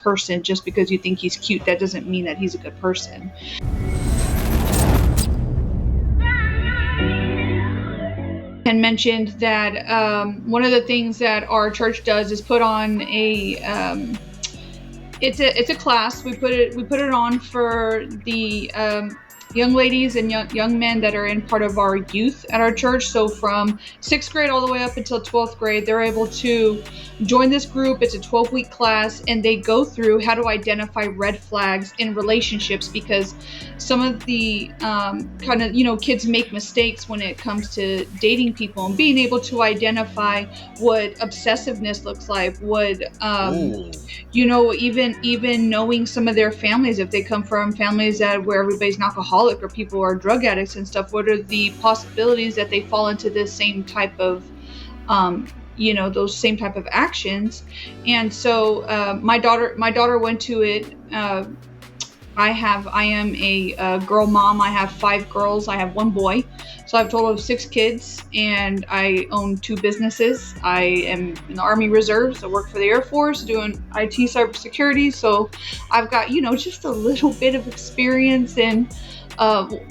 person. Just because you think he's cute, that doesn't mean that he's a good person. And mentioned that one of the things that our church does is put on it's a class. We put it on for the young ladies and young men that are in part of our youth at our church. So from 6th grade all the way up until 12th grade, they're able to join this group. It's a 12-week class, and they go through how to identify red flags in relationships, because some of the kind of, kids make mistakes when it comes to dating people, and being able to identify what obsessiveness looks like, what even knowing some of their families, if they come from families where everybody's an alcoholic or people are drug addicts and stuff, what are the possibilities that they fall into this same type of those same type of actions. And so my daughter went to it. I am a girl mom. I have 5 girls. I have 1 boy. So I have a total of 6 kids, and I own 2 businesses. I am in the Army Reserves. I work for the Air Force doing IT cybersecurity. So I've got, just a little bit of experience in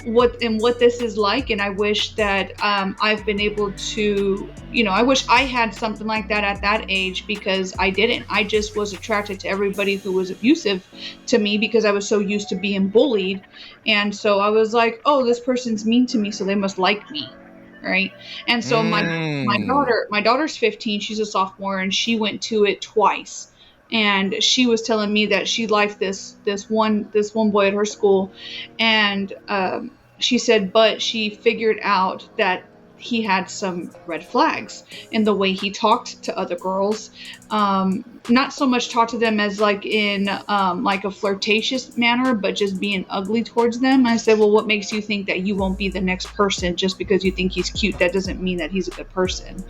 what this is like. And I wish that I've been able to, I wish I had something like that at that age, because I didn't. I just was attracted to everybody who was abusive to me because I was so used to being bullied. And so I was like, oh, this person's mean to me, so they must like me. Right. And so my daughter's 15, she's a sophomore, and she went to it twice. And she was telling me that she liked this one boy at her school, and she said, but she figured out that he had some red flags in the way he talked to other girls. Not so much talk to them as like in like a flirtatious manner, but just being ugly towards them. I said, well, what makes you think that you won't be the next person just because you think he's cute? That doesn't mean that he's a good person.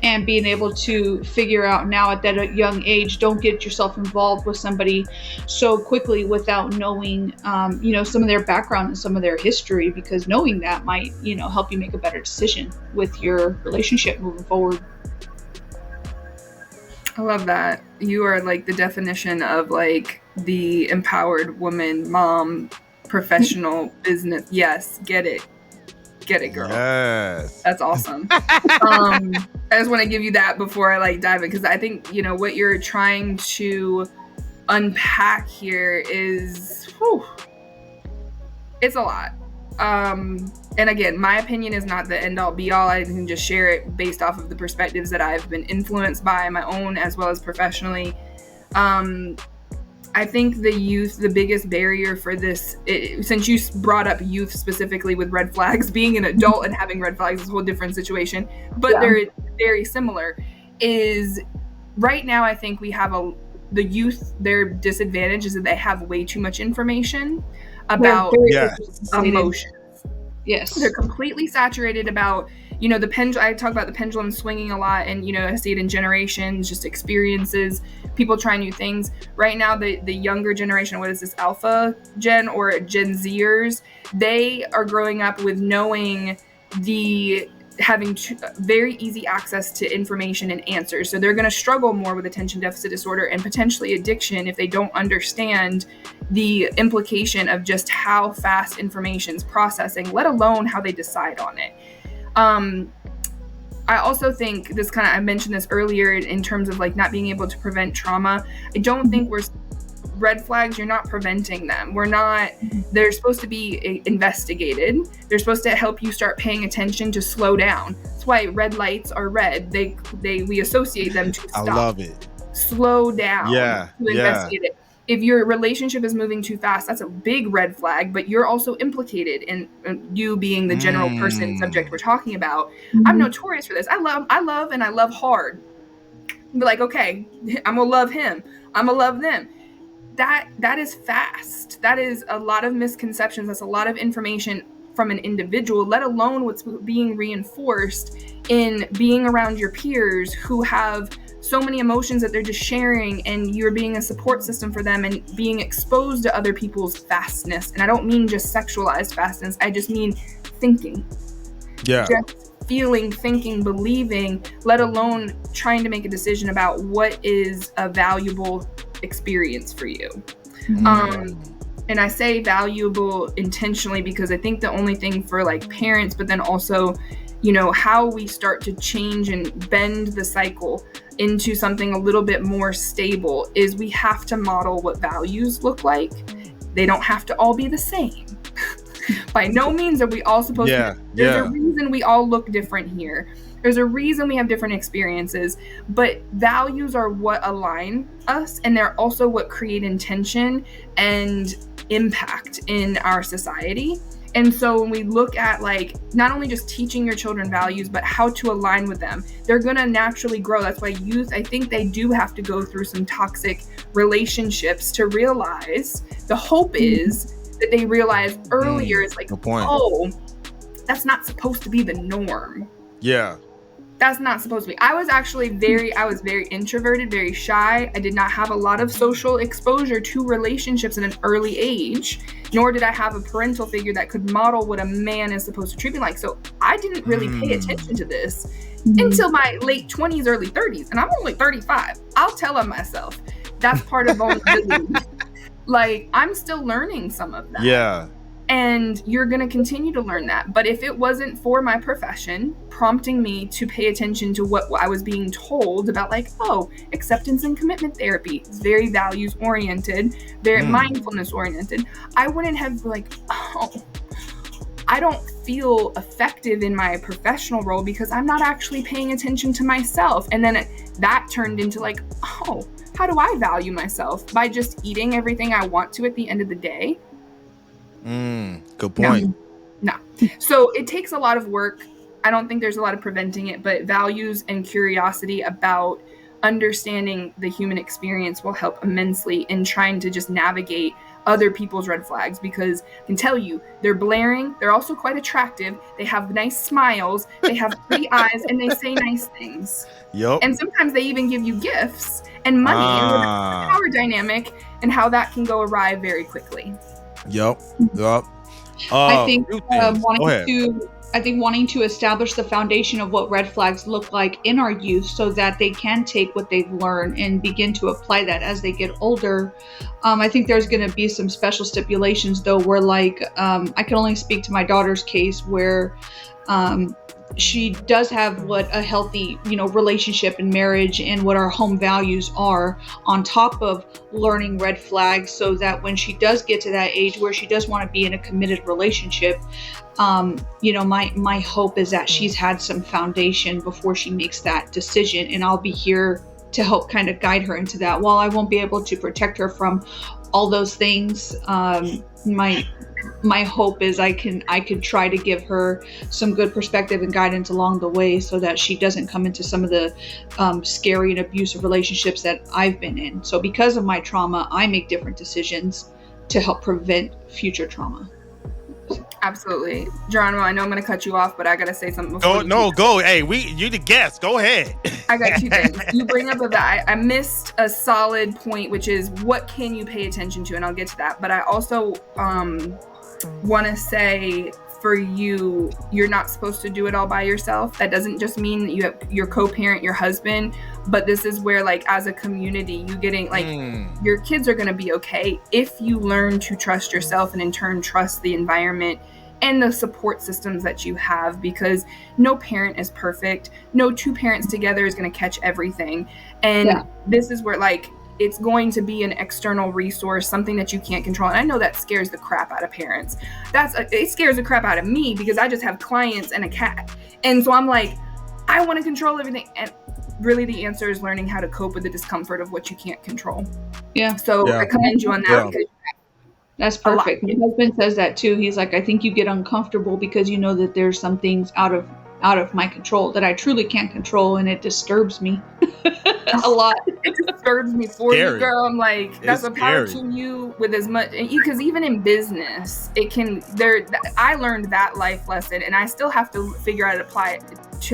And being able to figure out now at that young age, don't get yourself involved with somebody so quickly without knowing, some of their background and some of their history, because knowing that might, help you make a better decision with your relationship moving forward. I love that. You are like the definition of like the empowered woman, mom, professional business. Yes, get it, girl. Yes, that's awesome. I just want to give you that before I like dive in, because I think what you're trying to unpack here is, it's a lot. And again, my opinion is not the end all be all. I can just share it based off of the perspectives that I've been influenced by, my own as well as professionally. I think the biggest barrier for this, since you brought up youth specifically with red flags, being an adult and having red flags is a whole different situation, but they're very similar, is right now I think we have the youth, their disadvantage is that they have way too much information about emotions. Yes. They're completely saturated about, the pendulum. I talk about the pendulum swinging a lot, and, I see it in generations, just experiences, people try new things. Right now, the younger generation, what is this, Alpha Gen or Gen Zers, they are growing up with knowing having very easy access to information and answers. So they're going to struggle more with attention deficit disorder and potentially addiction if they don't understand the implication of just how fast information's processing, let alone how they decide on it. I also think I mentioned this earlier in terms of like not being able to prevent trauma. I don't think red flags, you're not preventing them. They're supposed to be investigated. They're supposed to help you start paying attention to slow down. That's why red lights are red. We associate them to stop. I love it. Slow down. Yeah. To investigate it. If your relationship is moving too fast, that's a big red flag, but you're also implicated in you being the general person subject we're talking about. Mm-hmm. I'm notorious for this. I love and I love hard. Be like, okay, I'm gonna love him. I'm gonna love them. That is fast. That is a lot of misconceptions. That's a lot of information from an individual, let alone what's being reinforced in being around your peers who have so many emotions that they're just sharing, and you're being a support system for them and being exposed to other people's fastness. And I don't mean just sexualized fastness. I just mean thinking. Yeah. Just feeling, thinking, believing, let alone trying to make a decision about what is a valuable experience for you. Mm-hmm. And I say valuable intentionally because I think the only thing for like parents, but then also, you know, how we start to change and bend the cycle into something a little bit more stable is we have to model what values look like. They don't have to all be the same. By no means are we all supposed to. There's a reason we all look different here. There's a reason we have different experiences, but values are what align us, and they're also what create intention and impact in our society. And so when we look at like not only just teaching your children values, but how to align with them, they're going to naturally grow. That's why youth, I think they do have to go through some toxic relationships to realize. The hope is that they realize earlier, it's like, oh, that's not supposed to be the norm. Yeah. That's not supposed to be. I was very introverted, very shy. I did not have a lot of social exposure to relationships at an early age, nor did I have a parental figure that could model what a man is supposed to treat me like. So I didn't really pay attention to this until my late 20s, early 30s. And I'm only 35. I'll tell on myself. That's part of vulnerability. Like, I'm still learning some of that. Yeah. And you're going to continue to learn that. But if it wasn't for my profession prompting me to pay attention to what I was being told about, like, oh, acceptance and commitment therapy, it's very values oriented, very mindfulness oriented, I wouldn't have like, oh, I don't feel effective in my professional role because I'm not actually paying attention to myself. And then that turned into like, oh, how do I value myself? By just eating everything I want to at the end of the day? Good point. No. So it takes a lot of work. I don't think there's a lot of preventing it, but values and curiosity about understanding the human experience will help immensely in trying to just navigate other people's red flags, because I can tell you they're blaring. They're also quite attractive. They have nice smiles. They have pretty eyes, and they say nice things. Yep. And sometimes they even give you gifts and money, and with the power dynamic and how that can go awry very quickly. Yep. I think wanting to establish the foundation of what red flags look like in our youth so that they can take what they've learned and begin to apply that as they get older. I think there's going to be some special stipulations though, where like, I can only speak to my daughter's case where, she does have what a healthy, relationship and marriage and what our home values are on top of learning red flags, so that when she does get to that age where she does want to be in a committed relationship, my hope is that she's had some foundation before she makes that decision, and I'll be here to help kind of guide her into that. While I won't be able to protect her from all those things, my hope is I can try to give her some good perspective and guidance along the way so that she doesn't come into some of the scary and abusive relationships that I've been in. So because of my trauma, I make different decisions to help prevent future trauma. Absolutely. Geronimo, I know I'm going to cut you off, but I got to say something Go. before. Hey, you the guest. Go ahead. I got two things. You bring up that I missed a solid point, which is what can you pay attention to? And I'll get to that. But I also want to say, for you, you're not supposed to do it all by yourself. That doesn't just mean that you have your co-parent, your husband, but this is where, like, as a community, you getting like your kids are going to be okay if you learn to trust yourself and in turn trust the environment and the support systems that you have, because no parent is perfect. No two parents together is going to catch everything. And this is where, like, it's going to be an external resource, something that you can't control. And I know that scares the crap out of parents. It scares the crap out of me because I just have clients and a cat. And so I'm like, I want to control everything. And really the answer is learning how to cope with the discomfort of what you can't control. Yeah. So I commend you on that. Because that's perfect. My husband says that too. He's like, I think you get uncomfortable because you know that there's some things out of my control that I truly can't control, and it disturbs me a lot. It disturbs me for you, girl. I'm like, that's a power to you with as much, because even in business, I learned that life lesson, and I still have to figure out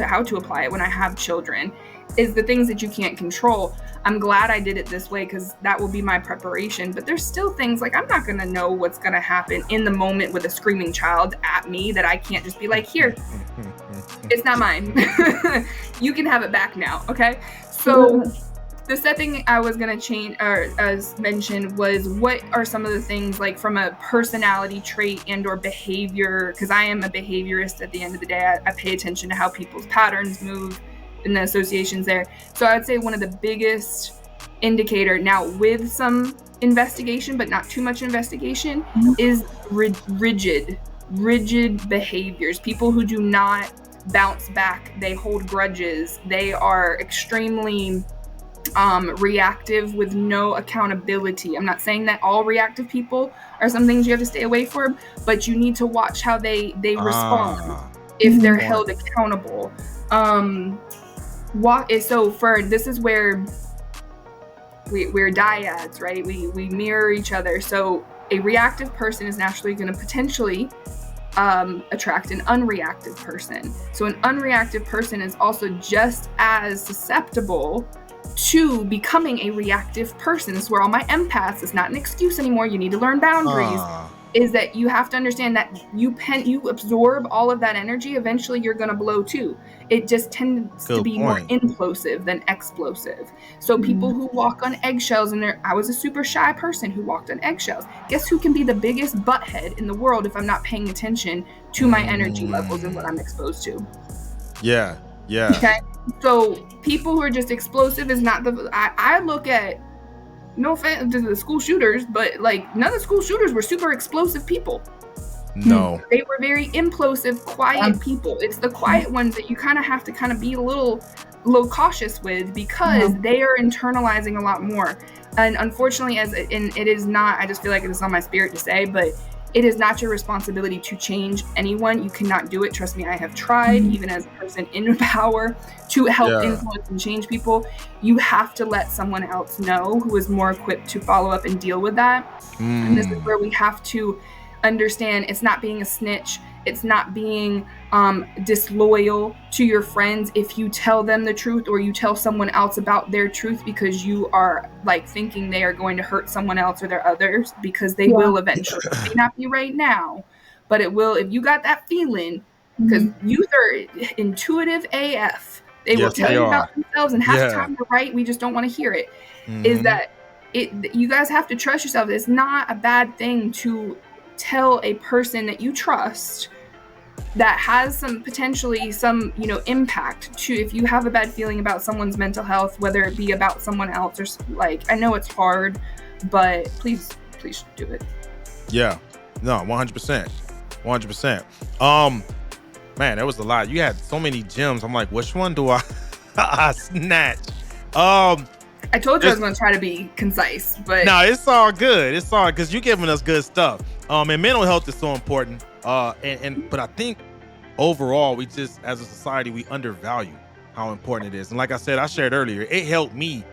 how to apply it when I have children, is the things that you can't control. I'm glad I did it this way because that will be my preparation. But there's still things like I'm not going to know what's going to happen in the moment with a screaming child at me that I can't just be like, here, it's not mine. You can have it back now. Okay. So The second I was going to change or as mentioned was what are some of the things like from a personality trait and or behavior, because I am a behaviorist at the end of the day. I pay attention to how people's patterns move and the associations there. So I'd say one of the biggest indicator now with some investigation, but not too much investigation, is rigid behaviors. People who do not bounce back, they hold grudges, they are extremely reactive with no accountability. I'm not saying that all reactive people are some things you have to stay away from, but you need to watch how they respond if they're held accountable. This is where we're dyads, right? We mirror each other. So a reactive person is naturally going to potentially attract an unreactive person. So an unreactive person is also just as susceptible to becoming a reactive person. This is where all my empaths, it's not an excuse anymore. You need to learn boundaries. Is that you have to understand that you absorb all of that energy. Eventually you're going to blow too. It just tends to be more implosive than explosive. So people who walk on eggshells, and I was a super shy person who walked on eggshells. Guess who can be the biggest butthead in the world if I'm not paying attention to my energy levels and what I'm exposed to? Yeah. Okay. So people who are just explosive is not I look at, no offense to the school shooters, but like none of the school shooters were super explosive people. No. They were very implosive, quiet people. It's the quiet ones that you kind of have to be a little cautious with, because they are internalizing a lot more. And unfortunately, it is not, I just feel like it is on my spirit to say, but it is not your responsibility to change anyone. You cannot do it. Trust me, I have tried, even as a person in power, to help influence and change people. You have to let someone else know who is more equipped to follow up and deal with that. And this is where we have to understand it's not being a snitch. It's not being disloyal to your friends if you tell them the truth or you tell someone else about their truth because you are like thinking they are going to hurt someone else or their others, because they will eventually. It may not be right now, but it will if you got that feeling, because youth are intuitive AF. They will tell you about themselves, and half the time they're right. We just don't want to hear it. Is that you guys have to trust yourself. It's not a bad thing to tell a person that you trust that has some potentially some impact to, if you have a bad feeling about someone's mental health, whether it be about someone else or like, I know it's hard, but please do it. Yeah, no, 100%. Man, that was a lot. You had so many gems. I'm like, which one do I snatch? I told you I was going to try to be concise, but no, it's all good. It's all because you're giving us good stuff. And mental health is so important. But I think overall, we just, as a society, we undervalue how important it is. And like I said, I shared earlier, it helped me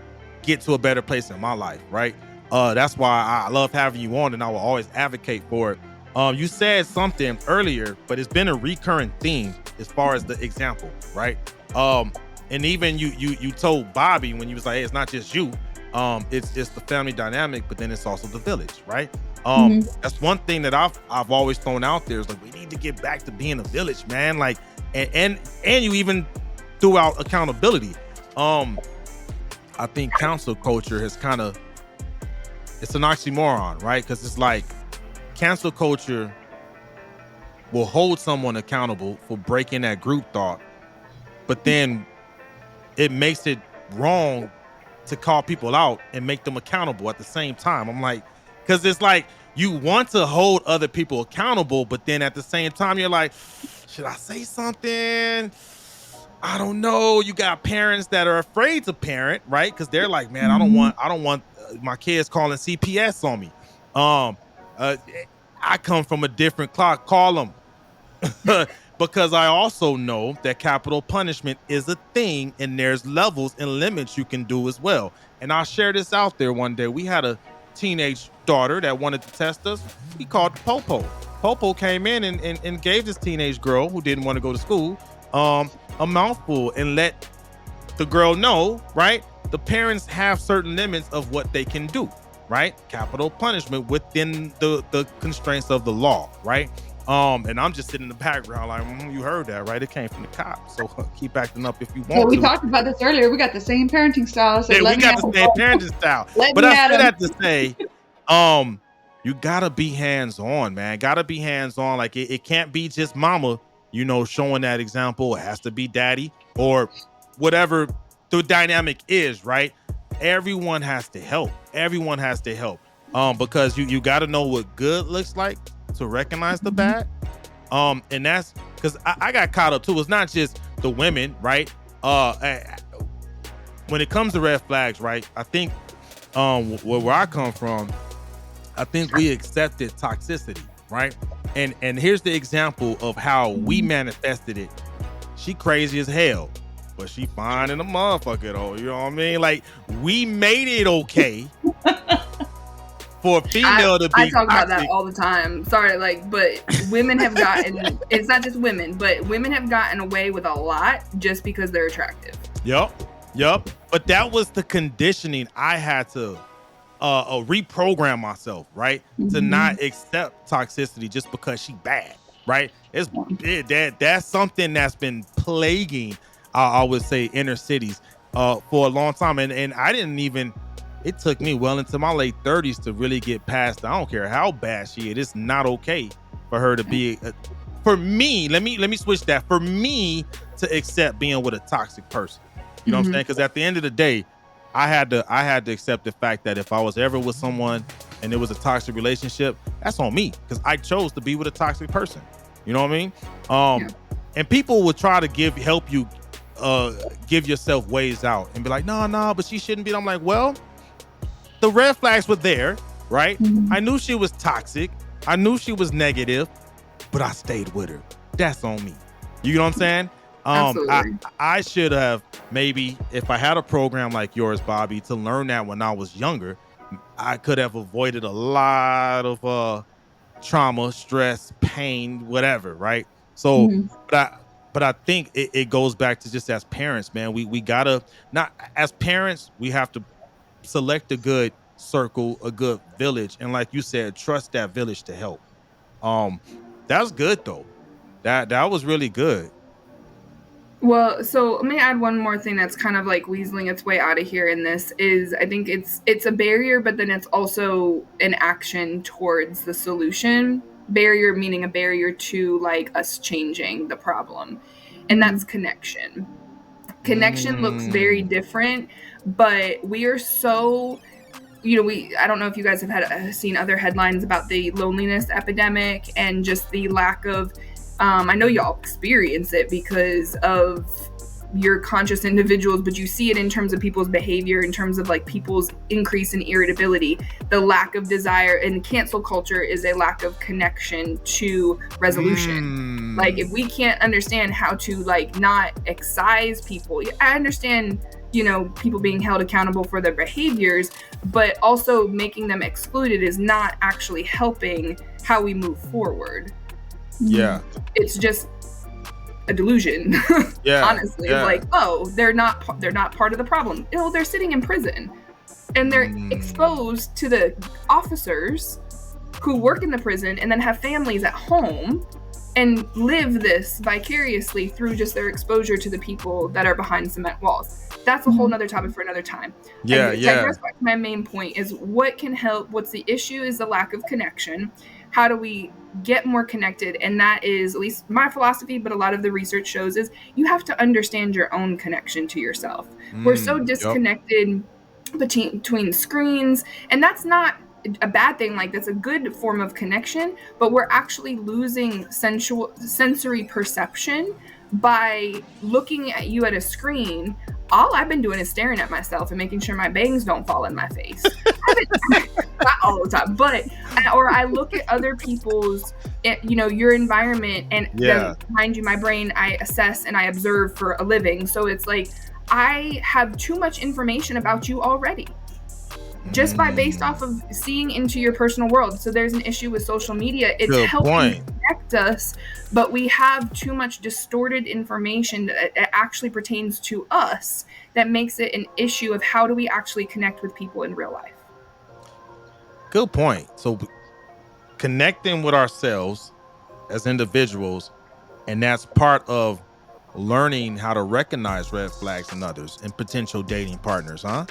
get to a better place in my life, right? That's why I love having you on, and I will always advocate for it. You said something earlier, but it's been a recurring theme as far as the example, right? And even you told Bobby when you was like, hey, it's not just you, it's the family dynamic, but then it's also the village, right? That's one thing that I've always thrown out there is like, we need to get back to being a village, man. Like, and you even threw out accountability. I think cancel culture has it's an oxymoron, right? Because it's like cancel culture will hold someone accountable for breaking that group thought, but then it makes it wrong to call people out and make them accountable at the same time. I'm like, because it's like you want to hold other people accountable, but then at the same time you're like, should I say something? I don't know. You got parents that are afraid to parent, right? Because they're like, man, I don't want my kids calling CPS on me. I come from a different clock. Call them. Because I also know that capital punishment is a thing, and there's levels and limits you can do as well. And I'll share this out there one day. We had a teenage daughter that wanted to test us. We called Popo. Popo came in and gave this teenage girl who didn't want to go to school a mouthful and let the girl know, right? The parents have certain limits of what they can do. right? Capital punishment within the constraints of the law, right? And I'm just sitting in the background like, you heard that, right? It came from the cops, so keep acting up if you want Well, we to. talked about this earlier. We got the same parenting style. So Yeah, we got the same parenting style. But I say that to say, you gotta be hands-on, man. Gotta be hands-on. Like it can't be just mama, showing that example. It has to be daddy or whatever the dynamic is, right? Everyone has to help. Everyone has to help. Because you gotta know what good looks like to recognize the bad. And that's because I got caught up too. It's not just the women, right? When it comes to red flags, right? I think where I come from, I think we accepted toxicity, right? And here's the example of how we manifested it. She crazy as hell, but she fine in a motherfucker though. You know what I mean? Like we made it okay for a female to be I talk toxic. about that all the time. Sorry, but women have gotten, it's not just women, but women have gotten away with a lot just because they're attractive. Yup. But that was the conditioning I had to reprogram myself, right? To not accept toxicity just because she bad, right? That's something that's been plaguing, I would say, inner cities for a long time. And I didn't even, it took me well into my late 30s to really get past, I don't care how bad she is, it's not okay for her to be, for me, let me switch that, for me to accept being with a toxic person. You know what I'm saying? Because at the end of the day, I had to accept the fact that if I was ever with someone and it was a toxic relationship, that's on me because I chose to be with a toxic person. You know what I mean? And people would try to help you give yourself ways out and be like, no, but she shouldn't be. I'm like, well, the red flags were there, right? I knew she was toxic. I knew she was negative, but I stayed with her. That's on me. You know what I'm saying? I should have maybe, if I had a program like yours, Bobby, to learn that when I was younger, I could have avoided a lot of trauma, stress, pain, whatever, right? So, but I think it goes back to just as parents, man, we gotta, not as parents, we have to select a good circle, a good village, and like you said, trust that village to help. That's good though. That was really good. Well, so let me add one more thing that's kind of like weaseling its way out of here in this is I think it's a barrier, but then it's also an action towards the solution. Barrier meaning a barrier to like us changing the problem. And that's connection. Connection looks very different, but we are so, I don't know if you guys have seen other headlines about the loneliness epidemic and just the lack of, I know y'all experience it because of your conscious individuals, but you see it in terms of people's behavior, in terms of like people's increase in irritability, the lack of desire, and cancel culture is a lack of connection to resolution. Like if we can't understand how to like not excise people, I understand, people being held accountable for their behaviors, but also making them excluded is not actually helping how we move forward. Yeah. It's just a delusion. Yeah. Honestly. Yeah. Like, oh, they're not part of the problem. They're sitting in prison and they're exposed to the officers who work in the prison and then have families at home and live this vicariously through just their exposure to the people that are behind cement walls. That's a whole nother topic for another time. Yeah. My main point is what can help. What's the issue is the lack of connection. How do we get more connected? And that is at least my philosophy, but a lot of the research shows is you have to understand your own connection to yourself. We're so disconnected between screens, and that's not a bad thing. Like that's a good form of connection, but we're actually losing sensory perception by looking at you at a screen. All I've been doing is staring at myself and making sure my bangs don't fall in my face. Not all the time, but or I look at other people's, your environment, and mind you, my brain, I assess and I observe for a living. So it's like I have too much information about you already, just based off of seeing into your personal world. So there's an issue with social media. It's helping connect us, but we have too much distorted information that actually pertains to us that makes it an issue of how do we actually connect with people in real life. good point. So connecting with ourselves as individuals, and that's part of learning how to recognize red flags in others and potential dating partners, huh?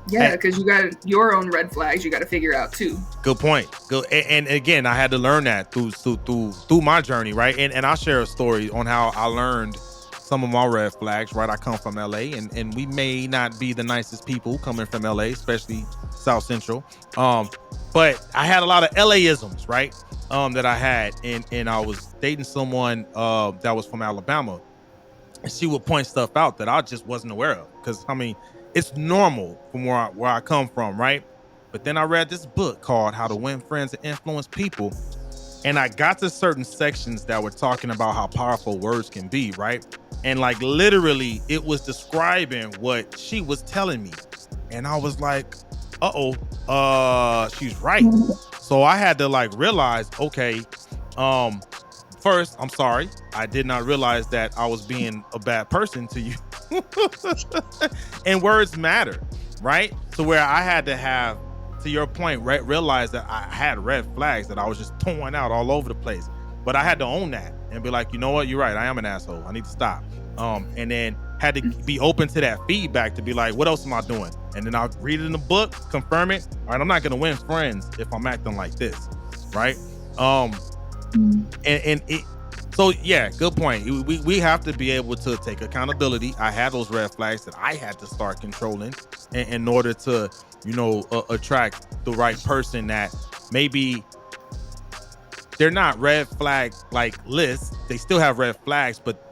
Yeah, because you got your own red flags you got to figure out too. Good point. Good. And again, I had to learn that through my journey, right? And I'll share a story on how I learned some of my red flags, right? I come from LA, and we may not be the nicest people coming from LA, especially South Central. But I had a lot of LA-isms, right? That I had, and I was dating someone that was from Alabama, and she would point stuff out that I just wasn't aware of. Because I mean, it's normal from where I come from, right? But then I read this book called How to Win Friends and Influence People, and I got to certain sections that were talking about how powerful words can be, right? And like literally, it was describing what she was telling me, and I was like, she's right. So I had to like realize, okay, first, I'm sorry. I did not realize that I was being a bad person to you. And words matter, right? So where I had to have, to your point, right, realize that I had red flags that I was just throwing out all over the place. But I had to own that and be like, you know what? You're right. I am an asshole. I need to stop. And then had to be open to that feedback to be like, what else am I doing? And then I'll read it in the book, confirm it. All right, I'm not going to win friends if I'm acting like this, right? So yeah, good point. We have to be able to take accountability. I had those red flags that I had to start controlling in order to, attract the right person that maybe they're not red flag like lists. They still have red flags, but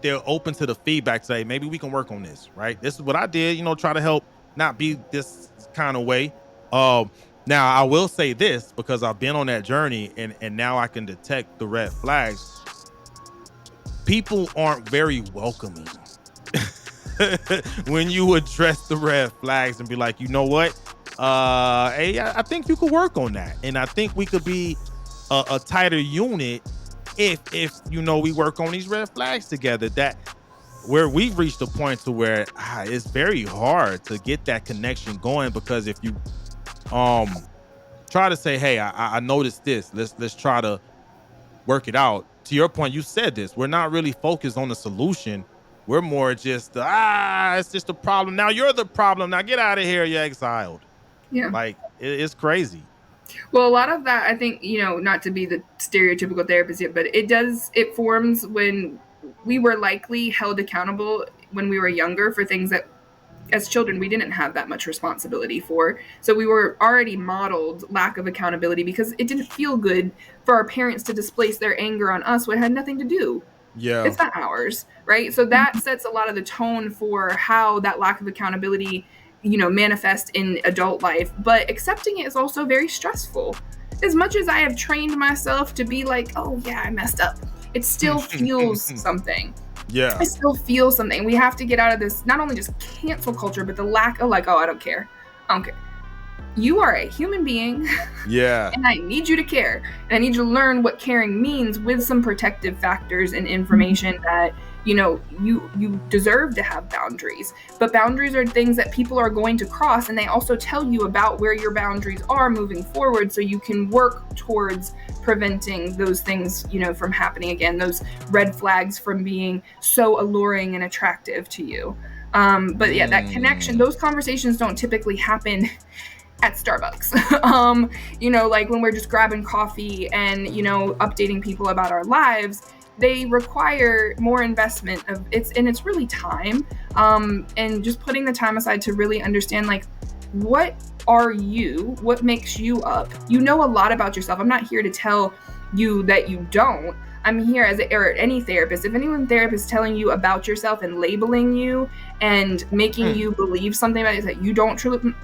they're open to the feedback. Say, maybe we can work on this, right? This is what I did, try to help not be this kind of way. Now I will say this, because I've been on that journey and now I can detect the red flags. People aren't very welcoming when you address the red flags and be like, you know what? Hey, I think you could work on that. And I think we could be a tighter unit if we work on these red flags together. That where we've reached a point to where it's very hard to get that connection going, because if you try to say, hey, I noticed this, let's try to work it out. To your point, you said this, we're not really focused on the solution. We're more just it's just a problem. Now you're the problem. Now get out of here. You're exiled. Yeah. Like it's crazy. Well, a lot of that, I think, not to be the stereotypical therapist yet, but it forms when we were likely held accountable when we were younger for things that as children we didn't have that much responsibility for. So we were already modeled lack of accountability because it didn't feel good for our parents to displace their anger on us when it had nothing to do. Yeah. It's not ours, right? So that sets a lot of the tone for how that lack of accountability manifest in adult life. But accepting it is also very stressful. As much as I have trained myself to be like, oh yeah, I messed up, it still feels something. Yeah, I still feel something. We have to get out of this, not only just cancel culture, but the lack of like, oh, I don't care. You are a human being. Yeah. And I need you to care. And I need you to learn what caring means with some protective factors and information that, you deserve to have boundaries. But boundaries are things that people are going to cross, and they also tell you about where your boundaries are moving forward, so you can work towards preventing those things, from happening again, those red flags from being so alluring and attractive to you. But yeah, that connection, those conversations don't typically happen at Starbucks. Like when we're just grabbing coffee and, updating people about our lives. They require more investment it's really time. And just putting the time aside to really understand, like, what are you? What makes you up? You know a lot about yourself. I'm not here to tell you that you don't. I'm here as any therapist. If anyone therapist is telling you about yourself and labeling you and making you believe something about it that you don't truly,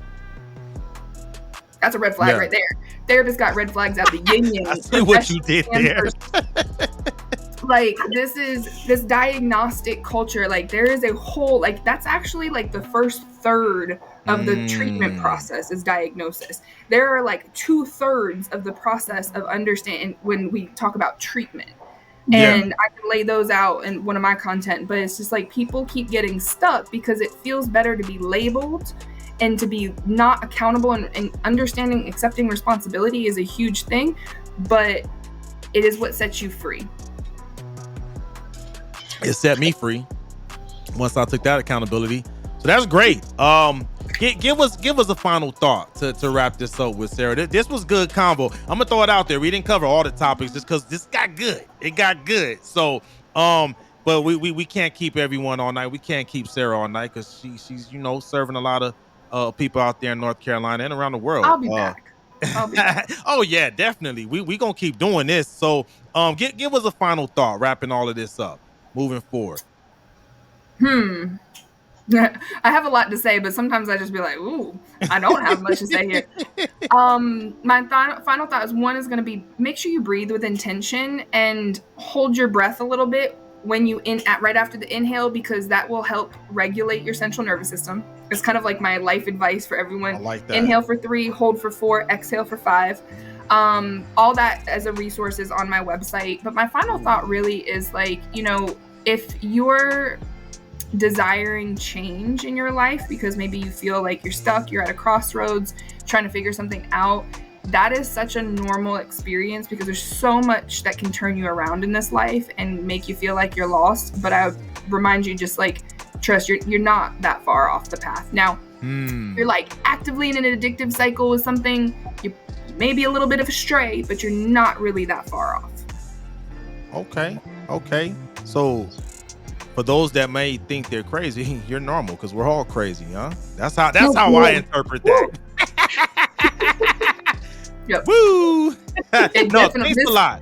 that's a red flag right there. Therapists got red flags out the yin-yang. I see what you did there. Like, this diagnostic culture, like there is a whole, like that's actually like the first third of the treatment process is diagnosis. There are like 2/3 of the process of understanding when we talk about treatment. And I can lay those out in one of my content, but it's just like people keep getting stuck because it feels better to be labeled and to be not accountable and understanding, accepting responsibility is a huge thing, but it is what sets you free. It set me free once I took that accountability. So that's great. Give us a final thought to wrap this up with, Sara. This was good convo. I'm gonna throw it out there. We didn't cover all the topics just because this got good. It got good. So but we can't keep everyone all night. We can't keep Sara all night because she's serving a lot of people out there in North Carolina and around the world. I'll be back. Oh yeah, definitely. We gonna keep doing this. So give us a final thought, wrapping all of this up, moving forward. I have a lot to say, but sometimes I just be like, ooh, I don't have much to say here. My final thought is one is going to be, make sure you breathe with intention and hold your breath a little bit when you right after the inhale, because that will help regulate your central nervous system. It's kind of like my life advice for everyone. I like that. Inhale for 3, hold for 4, exhale for 5. All that as a resource is on my website. But my final thought really is like, if you're desiring change in your life because maybe you feel like you're stuck, you're at a crossroads trying to figure something out, that is such a normal experience because there's so much that can turn you around in this life and make you feel like you're lost. But I would remind you, just like, trust, you're not that far off the path. Now, you're like actively in an addictive cycle with something, you may be a little bit of a stray, but you're not really that far off. Okay. So for those that may think they're crazy, you're normal because we're all crazy, huh? That's how I interpret that. Yep. Woo! No, thanks a lot.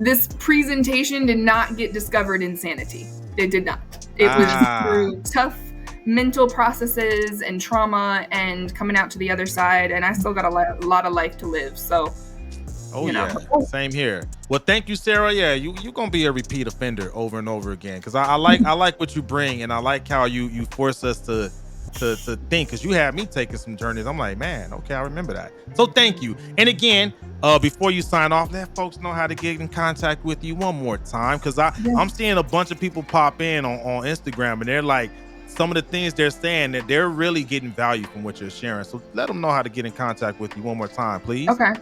This presentation did not get discovered insanity. It did not. It was through tough mental processes and trauma and coming out to the other side, and I still got a lot of life to live. So. Yeah, same here. Well, thank you, Sara. Yeah, you gonna be a repeat offender over and over again because I like what you bring, and I like how you force us to think, because you had me taking some journeys. I'm like, man, okay, I remember that. So thank you. And again, before you sign off, let folks know how to get in contact with you one more time, because I'm seeing a bunch of people pop in on Instagram, and they're like, some of the things they're saying that they're really getting value from what you're sharing. So let them know how to get in contact with you one more time, please. Okay.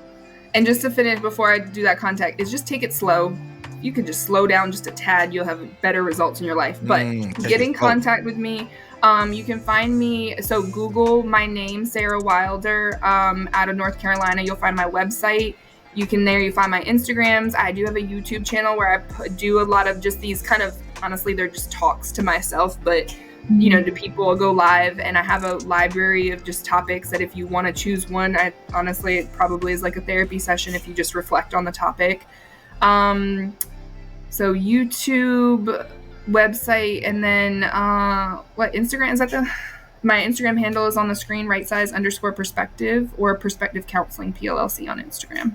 And just to finish before I do that contact, is just take it slow. You can just slow down just a tad. You'll have better results in your life. But get in contact with me. You can find me. So Google my name, Sara Wilder, out of North Carolina. You'll find my website. You find my Instagrams. I do have a YouTube channel where I do a lot of just these kind of, honestly, they're just talks to myself, but to people, go live, and I have a library of just topics that if you want to choose one, honestly, it probably is like a therapy session if you just reflect on the topic. So YouTube, website, and then Instagram, is that my Instagram handle is on the screen, right_perspective, or Perspective Counseling PLLC on Instagram.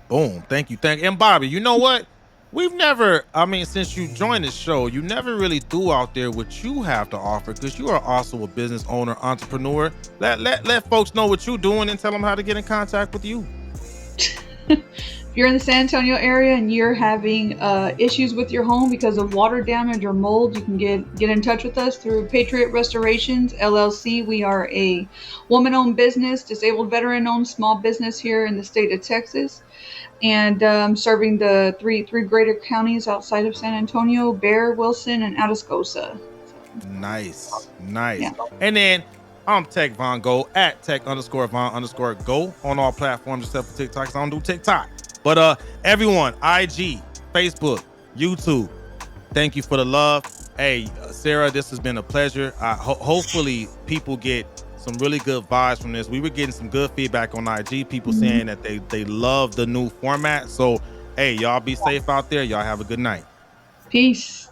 Boom. Thank you. And Bobby, you know what? We've never, since you joined the show, you never really threw out there what you have to offer, because you are also a business owner, entrepreneur. Let folks know what you're doing and tell them how to get in contact with you. If you're in the San Antonio area and you're having issues with your home because of water damage or mold, you can get in touch with us through Patriot Restorations, LLC. We are a woman-owned business, disabled veteran-owned small business here in the state of Texas, and serving the three greater counties outside of San Antonio: Bear, Wilson, and Atascosa. So, nice. Yeah. And then I'm Tech Von Go at Tech_Von_Go on all platforms except for TikTok, because I don't do TikTok. But everyone, IG, Facebook, YouTube, thank you for the love. Hey, Sara, this has been a pleasure. Hopefully people get some really good vibes from this. We were getting some good feedback on IG, people saying that they love the new format. So, hey, y'all be safe out there. Y'all have a good night. Peace.